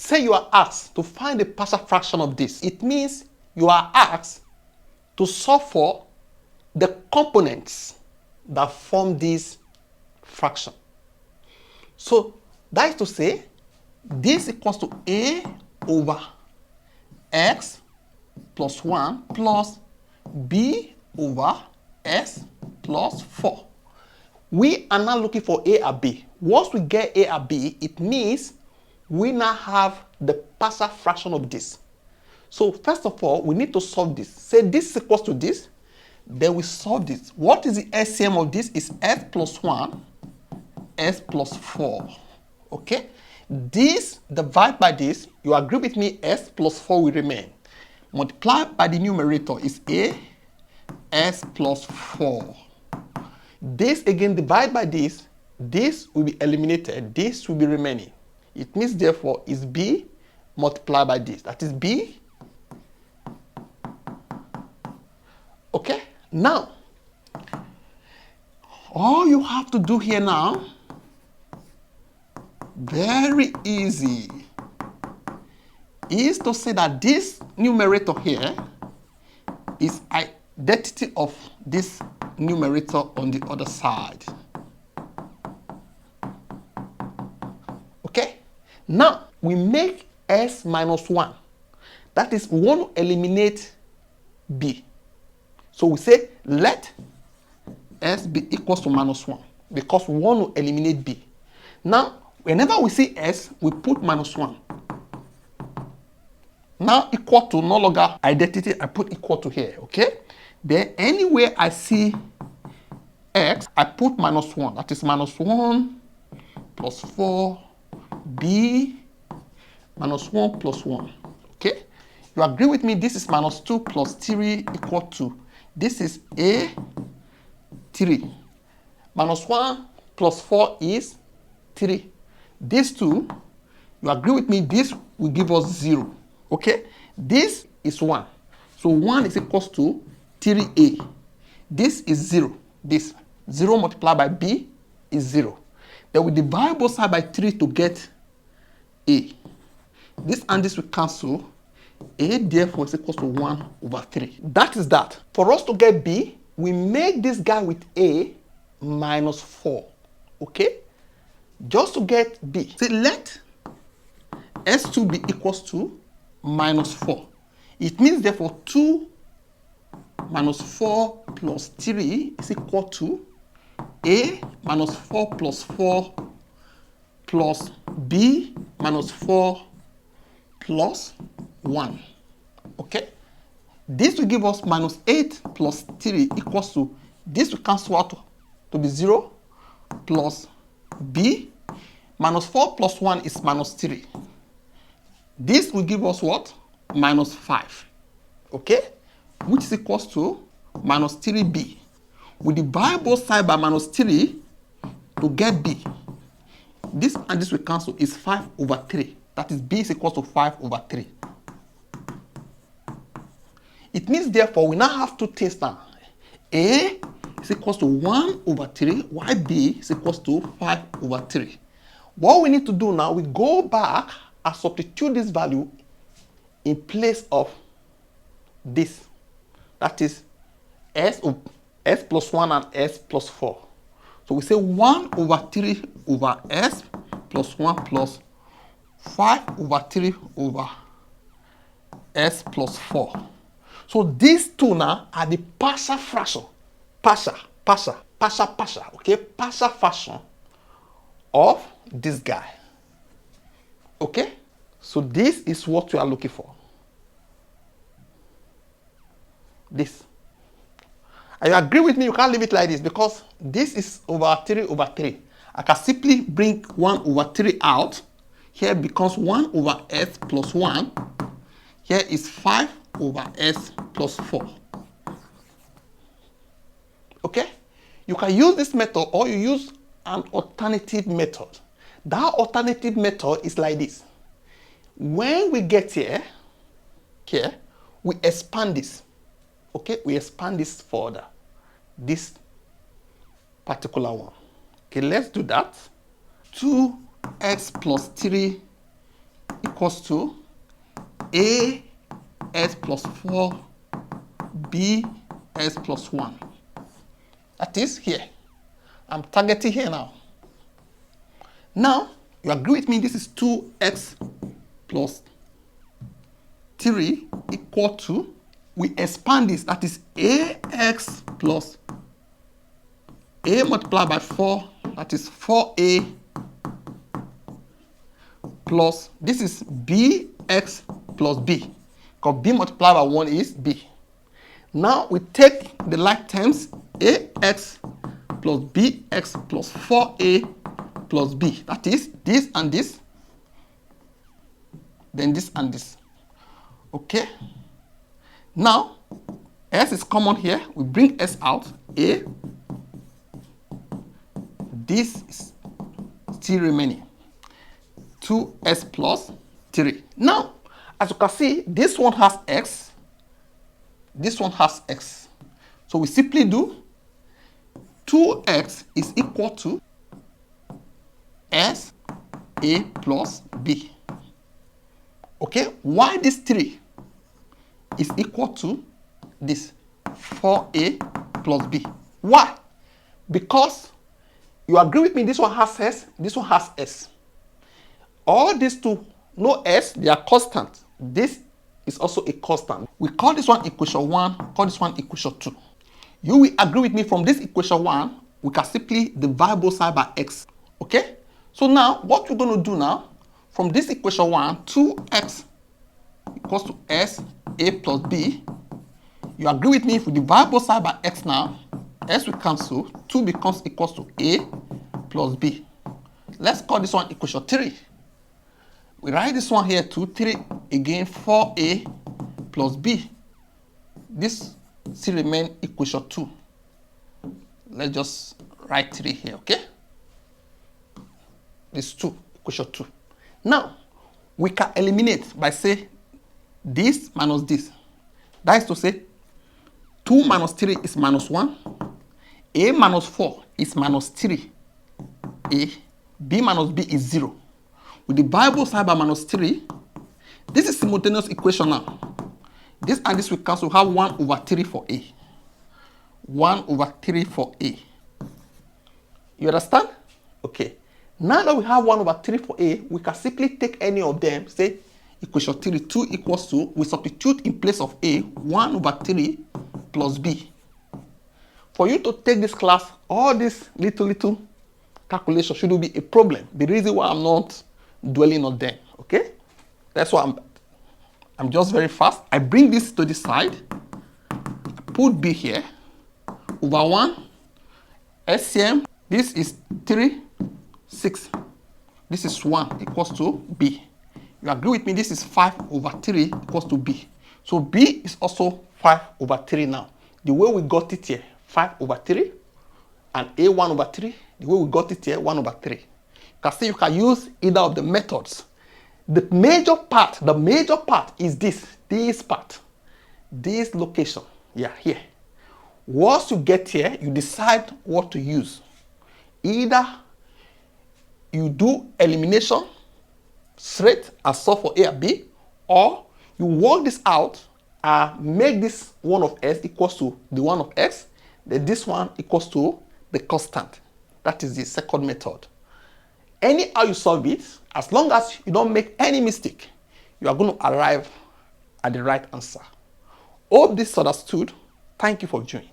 say you are asked to find the partial fraction of this, it means you are asked to solve for the components that form this fraction. So that is to say, this equals to a over x plus 1 plus b over s plus 4. We are now looking for a and b. Once we get a and b, it means we now have the partial fraction of this. So first of all, we need to solve this. Say this is equals to this, then we solve this. What is the LCM of this? Is s plus 1, s plus 4. Okay? This divided by this, you agree with me, s plus 4 will remain. Multiplied by the numerator is a s plus 4. This again divided by this will be eliminated, this will be remaining. It means therefore is b multiplied by this, that is b. Okay, now all you have to do here now, very easy, is to say that this numerator here is identity of this numerator on the other side. Okay, now we make s minus 1. That is, we want to eliminate b. So we say let s be equals to minus 1 because we want to eliminate b. Now, whenever we see s, we put minus 1. Now equal to no longer identity, I put equal to here, okay? Then anywhere I see x, I put minus 1. That is minus 1 plus 4, b minus 1 plus 1, okay? You agree with me, this is minus 2 plus 3 equal to, this is a 3. Minus 1 plus 4 is 3. These two, you agree with me, this will give us 0. Okay? This is 1. So 1 is equals to 3a. This is 0. This 0 multiplied by b is 0. Then we divide both sides by 3 to get a. This and this will cancel. A therefore is equals to 1 over 3. That is that. For us to get b, we make this guy with a minus 4. Okay? Just to get b. Say let s2 be equals to minus 4. It means therefore 2 minus 4 plus 3 is equal to a minus 4 plus 4 plus b minus 4 plus 1. Okay? This will give us minus 8 plus 3 equals to, this will cancel out to be 0 plus b minus 4 plus 1 is minus 3. This will give us what? Minus 5. Okay? Which is equals to minus 3b. We divide both sides by minus 3 to get b. This and this will cancel, is 5 over 3. That is b is equals to 5 over 3. It means therefore we now have two things now. A is equals to 1 over 3, while b is equals to 5 over 3. What we need to do now, we go back and substitute this value in place of this. That is s plus 1 and s plus 4. So we say 1 over 3 over s plus 1 plus 5 over 3 over s plus 4. So these two now are the partial fraction. Partial, okay? Partial fraction of this guy. Okay? So this is what we are looking for. This. And you agree with me, you can't leave it like this because this is over 3 over 3. I can simply bring 1 over 3 out. Here becomes 1 over s plus 1. Here is 5 over s plus 4. Okay? You can use this method or you use an alternative method. That alternative method is like this. When we get here, we expand this. Okay? We expand this further. This particular one. Okay, let's do that. 2x plus 3 equals to AS plus 4 BS plus 1. That is here. I'm targeting here now. Now, you agree with me, this is 2x plus 3 equal to, we expand this, that is AX plus A multiplied by 4, that is 4A plus, this is BX plus B, because B multiplied by 1 is B. Now we take the like terms, AX plus BX plus 4A plus B. That is this and this, then this and this. Okay? Now, S is common here. We bring S out. A. This is still remaining. 2S plus 3. Now, as you can see, this one has X. This one has X. So we simply do 2X is equal to S A plus B. Okay? Why this 3 is equal to this 4A plus B? Why? Because you agree with me, this one has S, this one has S. All these two, no S, they are constant. This is also a constant. We call this one equation 1, call this one equation 2. You will agree with me, from this equation 1, we can simply divide both sides by X. Okay? So now, what we're going to do now, from this equation 1, 2X equals to S A plus B. You agree with me, if we divide both sides by X now, S will cancel, 2 becomes equals to A plus B. Let's call this one equation 3. We write this one here, 2, 3, again, 4A plus B. This still remains equation 2. Let's just write 3 here, okay? This 2, equation 2. Now, we can eliminate by saying this minus this. That is to say, 2 minus 3 is minus 1. A minus 4 is minus 3. A. B minus B is 0. With the Bible side by minus 3, this is simultaneous equation now. This and this will cancel, have 1 over 3 for A. 1 over 3 for A. You understand? Okay. Now that we have 1 over 3 for A, we can simply take any of them, say equation 3, 2 equals to, we substitute in place of A, 1 over 3 plus B. For you to take this class, all this little calculation shouldn't be a problem. The reason why I'm not dwelling on them, okay? That's why I'm just very fast. I bring this to the side, put B here, over 1, SCM, this is 3, 6. This is 1 equals to B. You agree with me, this is 5 over 3 equals to B. So B is also 5 over 3 now. The way we got it here, 5 over 3, and A 1 over 3, the way we got it here, 1 over 3. You can see you can use either of the methods. The major part is this part, this location, yeah, here. Once you get here, you decide what to use. Either you do elimination straight and solve for A and B, or you work this out and make this 1 of S equals to the 1 of X, then this one equals to the constant. That is the second method. Anyhow you solve it, as long as you don't make any mistake, you are going to arrive at the right answer. Hope this is understood. Thank you for joining.